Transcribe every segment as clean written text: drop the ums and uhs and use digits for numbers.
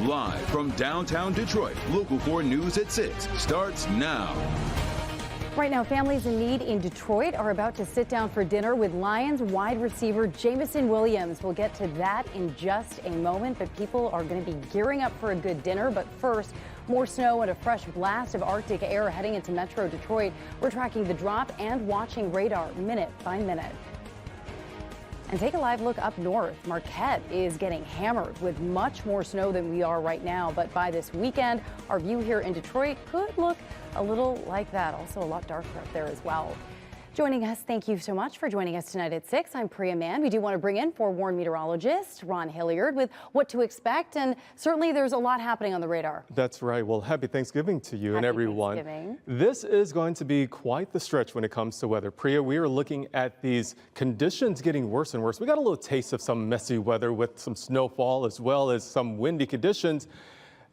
Live from downtown Detroit, Local 4 News at 6 starts now. Right now, families in need in Detroit are about to sit down for dinner with Lions wide receiver Jameson Williams. We'll get to that in just a moment, but people are going to be gearing up for a good dinner. But first, more snow and a fresh blast of Arctic air heading into Metro Detroit. We're tracking the drop and watching radar minute by minute. And take a live look up north. Marquette is getting hammered with much more snow than we are right now. But by this weekend, our view here in Detroit could look a little like that. Also a lot darker up there as well. Joining us, thank you so much for joining us tonight at 6. I'm Priya Mann. We do want to bring in forewarned meteorologist Ron Hilliard with what to expect. And certainly there's a lot happening on the radar. That's right. Well, happy Thanksgiving to you and everyone. Thanksgiving. This is going to be quite the stretch when it comes to weather. Priya, we are looking at these conditions getting worse and worse. We got a little taste of some messy weather with some snowfall as well as some windy conditions.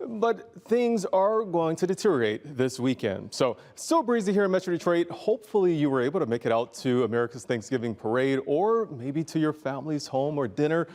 But things are going to deteriorate this weekend. So still breezy here in Metro Detroit. Hopefully you were able to make it out to America's Thanksgiving parade or maybe to your family's home or dinner,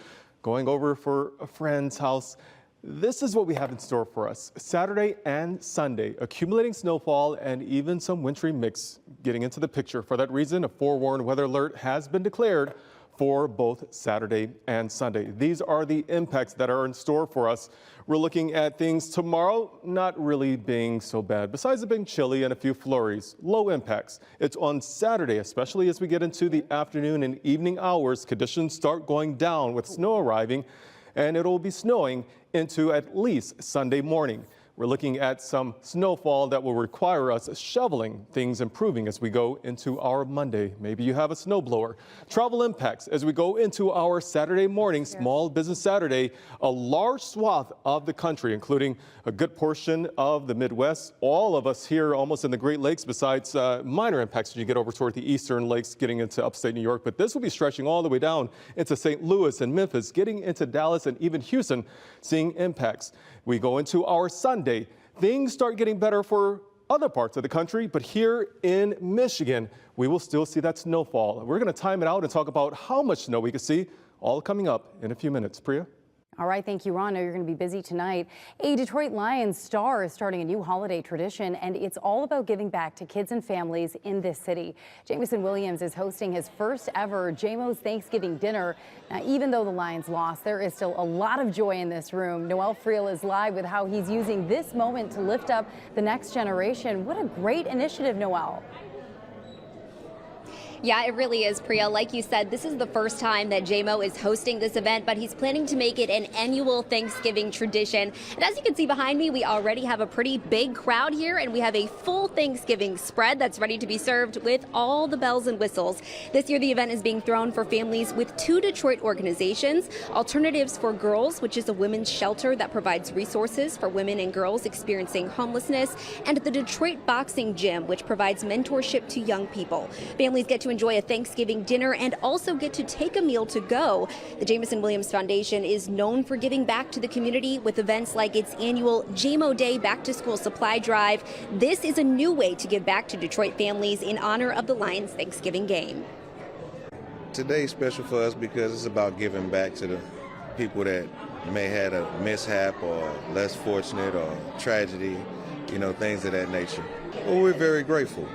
going over for a friend's house. This is what we have in store for us. Saturday and Sunday, accumulating snowfall and even some wintry mix getting into the picture. For that reason, a forewarned weather alert has been declared for both Saturday and Sunday. These are the impacts that are in store for us. We're looking at things tomorrow not really being so bad. Besides it being chilly and a few flurries, low impacts. It's on Saturday, especially as we get into the afternoon and evening hours, conditions start going down with snow arriving, and it'll be snowing into at least Sunday morning. We're looking at some snowfall that will require us shoveling, things improving as we go into our Monday. Maybe you have a snowblower. Travel impacts as we go into our Saturday morning, Small Business Saturday, a large swath of the country, including a good portion of the Midwest. All of us here almost in the Great Lakes, besides minor impacts as you get over toward the eastern lakes, getting into upstate New York. But this will be stretching all the way down into St. Louis and Memphis, getting into Dallas and even Houston, seeing impacts. We go into our Sunday. Things start getting better for other parts of the country, but here in Michigan, we will still see that snowfall. We're going to time it out and talk about how much snow we can see, all coming up in a few minutes. Priya? All right, thank you, Ron. I know you're going to be busy tonight. A Detroit Lions star is starting a new holiday tradition, and it's all about giving back to kids and families in this city. Jameson Williams is hosting his first ever Jamo's Thanksgiving dinner. Now, even though the Lions lost, there is still a lot of joy in this room. Noel Friel is live with how he's using this moment to lift up the next generation. What a great initiative, Noel. Yeah, it really is, Priya. Like you said, this is the first time that Jamo is hosting this event, but he's planning to make it an annual Thanksgiving tradition. And as you can see behind me, we already have a pretty big crowd here, and we have a full Thanksgiving spread that's ready to be served with all the bells and whistles. This year, the event is being thrown for families with 2 Detroit organizations, Alternatives for Girls, which is a women's shelter that provides resources for women and girls experiencing homelessness, and the Detroit Boxing Gym, which provides mentorship to young people. Families get to enjoy a Thanksgiving dinner and also get to take a meal to go. The Jameson Williams Foundation is known for giving back to the community with events like its annual Jamo Day Back to School Supply Drive. This is a new way to give back to Detroit families in honor of the Lions Thanksgiving game. Today's special for us because it's about giving back to the people that may have had a mishap or less fortunate or tragedy, things of that nature. Well, we're very grateful.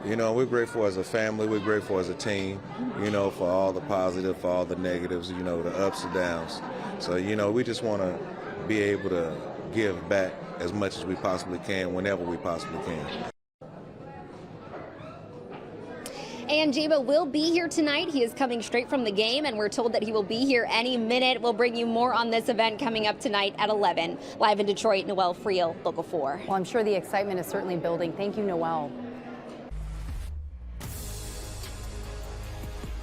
We're grateful as a family, we're grateful as a team, for all the positive, for all the negatives, the ups and downs. So, we just want to be able to give back as much as we possibly can, whenever we possibly can. And Jamo will be here tonight. He is coming straight from the game, and we're told that he will be here any minute. We'll bring you more on this event coming up tonight at 11. Live in Detroit, Noel Friel, Local 4. Well, I'm sure the excitement is certainly building. Thank you, Noel.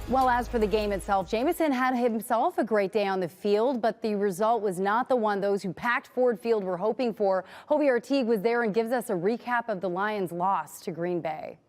Well, as for the game itself, Jameson had himself a great day on the field, but the result was not the one those who packed Ford Field were hoping for. Hobie Artigue was there and gives us a recap of the Lions' loss to Green Bay.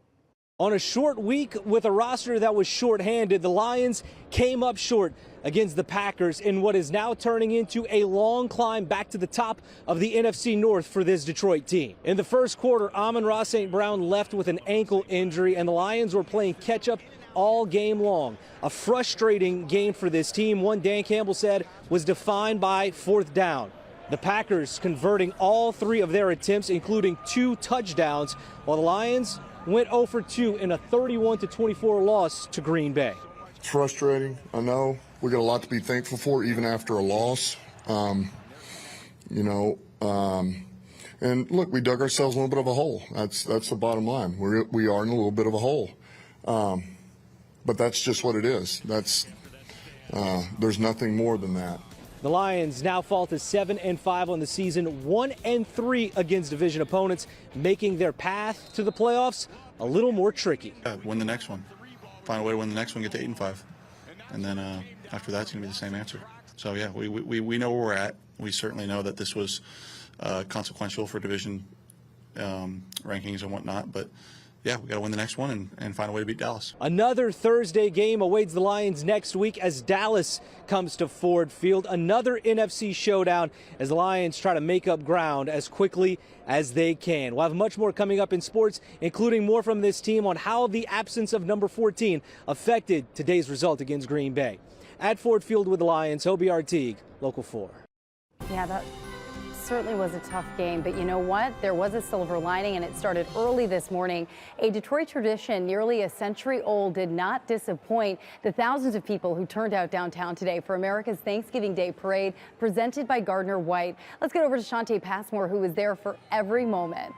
On a short week with a roster that was shorthanded, the Lions came up short against the Packers in what is now turning into a long climb back to the top of the NFC North for this Detroit team. In the first quarter, Amon-Ra St. Brown left with an ankle injury, and the Lions were playing catch-up all game long. A frustrating game for this team. One Dan Campbell said was defined by fourth down. The Packers converting all 3 of their attempts, including 2 touchdowns, while the Lions went 0 for 2 in a 31-24 loss to Green Bay. It's frustrating, I know. We got a lot to be thankful for, even after a loss. And look, we dug ourselves a little bit of a hole. That's the bottom line. We are in a little bit of a hole, but that's just what it is. There's nothing more than that. The Lions now fall to 7-5 on the season, 1-3 against division opponents, making their path to the playoffs a little more tricky. Yeah, win the next one. Find a way to win the next one, get to 8-5. And then after that, it's going to be the same answer. So, yeah, we know where we're at. We certainly know that this was consequential for division rankings and whatnot. But, yeah, we got to win the next one and find a way to beat Dallas. Another Thursday game awaits the Lions next week as Dallas comes to Ford Field. Another NFC showdown as the Lions try to make up ground as quickly as they can. We'll have much more coming up in sports, including more from this team on how the absence of number 14 affected today's result against Green Bay. At Ford Field with the Lions, Hobie Artigue, Local 4. Yeah, that certainly was a tough game, but you know what? There was a silver lining, and it started early this morning. A Detroit tradition nearly a century old did not disappoint the thousands of people who turned out downtown today for America's Thanksgiving Day Parade presented by Gardner White. Let's get over to Shantae Passmore, who was there for every moment.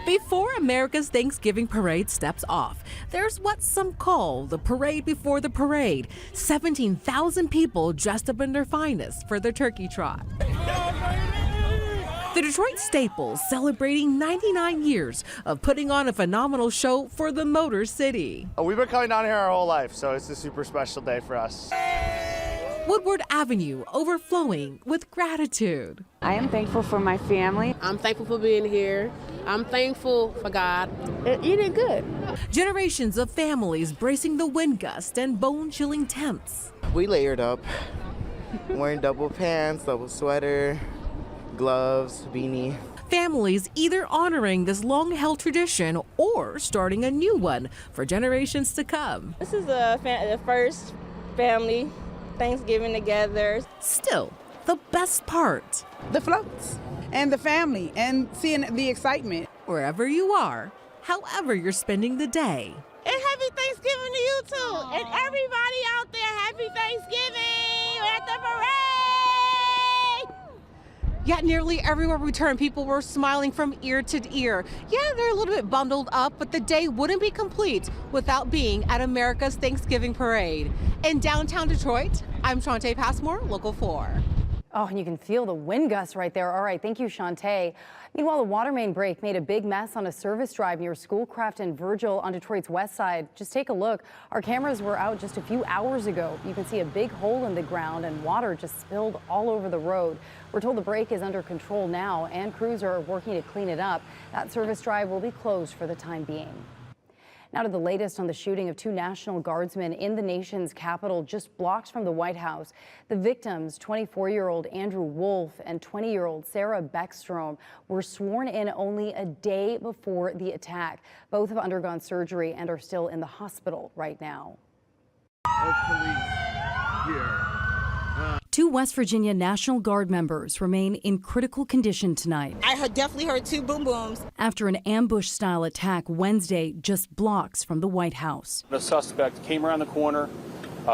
Before America's Thanksgiving Parade steps off, there's what some call the parade before the parade. 17,000 people dressed up in their finest for the turkey trot. The Detroit Staples celebrating 99 years of putting on a phenomenal show for the Motor City. We've been coming down here our whole life, so it's a super special day for us. Woodward Avenue overflowing with gratitude. I am thankful for my family. I'm thankful for being here. I'm thankful for God. Eating good. Generations of families bracing the wind gust and bone-chilling temps. We layered up, wearing double pants, double sweater, gloves, beanie. Families either honoring this long-held tradition or starting a new one for generations to come. This is the first family Thanksgiving together. Still, the best part. The floats and the family and seeing the excitement. Wherever you are, however you're spending the day. And happy Thanksgiving to you too. Aww. And everybody out there, happy Thanksgiving. We're at the parade. Yet nearly everywhere we turn, people were smiling from ear to ear. Yeah, they're a little bit bundled up, but the day wouldn't be complete without being at America's Thanksgiving Parade. In downtown Detroit, I'm Shantae Passmore, Local 4. Oh, and you can feel the wind gusts right there. All right, thank you, Shantae. Meanwhile, the water main break made a big mess on a service drive near Schoolcraft and Virgil on Detroit's west side. Just take a look. Our cameras were out just a few hours ago. You can see a big hole in the ground and water just spilled all over the road. We're told the break is under control now and crews are working to clean it up. That service drive will be closed for the time being. Now to the latest on the shooting of 2 National Guardsmen in the nation's capital, just blocks from the White House. The victims, 24-year-old Andrew Wolf and 20-year-old Sarah Beckstrom, were sworn in only a day before the attack. Both have undergone surgery and are still in the hospital right now. Police here. 2 West Virginia National Guard members remain in critical condition tonight. I definitely heard 2 boom booms. After an ambush-style attack Wednesday just blocks from the White House. The suspect came around the corner,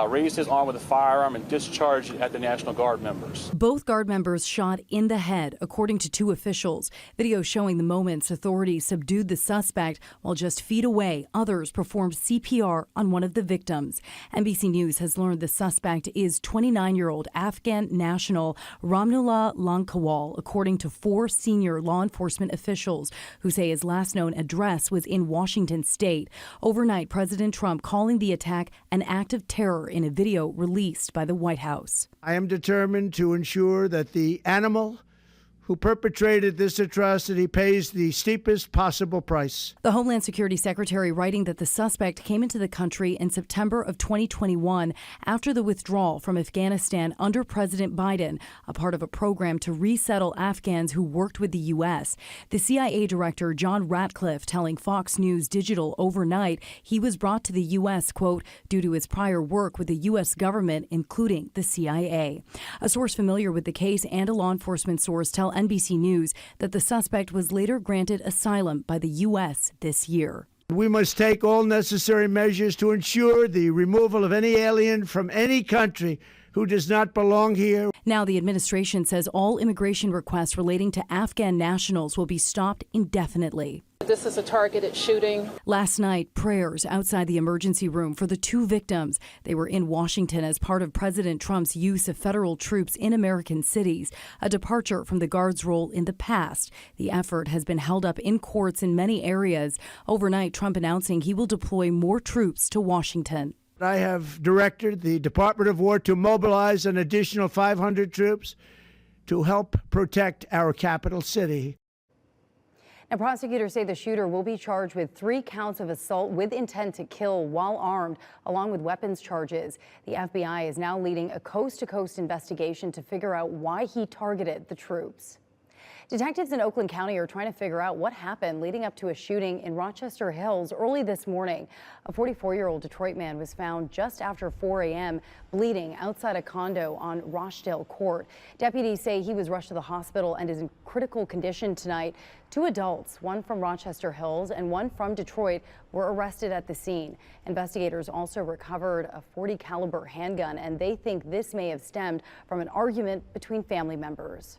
raised his arm with a firearm and discharged it at the National Guard members. Both Guard members shot in the head, according to 2 officials. Video showing the moments authorities subdued the suspect while just feet away, others performed CPR on one of the victims. NBC News has learned the suspect is 29-year-old Afghan national Ramnullah Lankawal, according to 4 senior law enforcement officials who say his last known address was in Washington state. Overnight, President Trump calling the attack an act of terror in a video released by the White House. I am determined to ensure that the animal who perpetrated this atrocity pays the steepest possible price. The Homeland Security Secretary writing that the suspect came into the country in September of 2021 after the withdrawal from Afghanistan under President Biden, a part of a program to resettle Afghans who worked with the U.S. The CIA director, John Ratcliffe, telling Fox News Digital overnight he was brought to the U.S., quote, due to his prior work with the U.S. government, including the CIA. A source familiar with the case and a law enforcement source tell NBC News that the suspect was later granted asylum by the U.S. this year. We must take all necessary measures to ensure the removal of any alien from any country who does not belong here. Now, the administration says all immigration requests relating to Afghan nationals will be stopped indefinitely. This is a targeted shooting. Last night, prayers outside the emergency room for the two victims. They were in Washington as part of President Trump's use of federal troops in American cities, a departure from the Guard's role in the past. The effort has been held up in courts in many areas. Overnight, Trump announcing he will deploy more troops to Washington. I have directed the Department of War to mobilize an additional 500 troops to help protect our capital city. Now, prosecutors say the shooter will be charged with 3 counts of assault with intent to kill while armed, along with weapons charges. The FBI is now leading a coast-to-coast investigation to figure out why he targeted the troops. Detectives in Oakland County are trying to figure out what happened leading up to a shooting in Rochester Hills early this morning. A 44-year-old Detroit man was found just after 4 a.m. bleeding outside a condo on Rochdale Court. Deputies say he was rushed to the hospital and is in critical condition tonight. 2 adults, one from Rochester Hills and one from Detroit, were arrested at the scene. Investigators also recovered a .40 caliber handgun, and they think this may have stemmed from an argument between family members.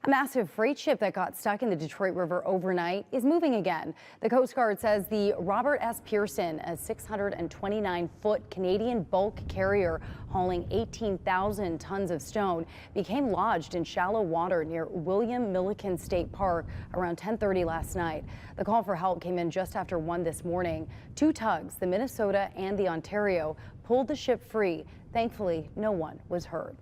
A massive freight ship that got stuck in the Detroit River overnight is moving again. The Coast Guard says the Robert S. Pearson, a 629-foot Canadian bulk carrier hauling 18,000 tons of stone, became lodged in shallow water near William Milliken State Park around 10:30 last night. The call for help came in just after 1 this morning. 2 tugs, the Minnesota and the Ontario, pulled the ship free. Thankfully, no one was hurt.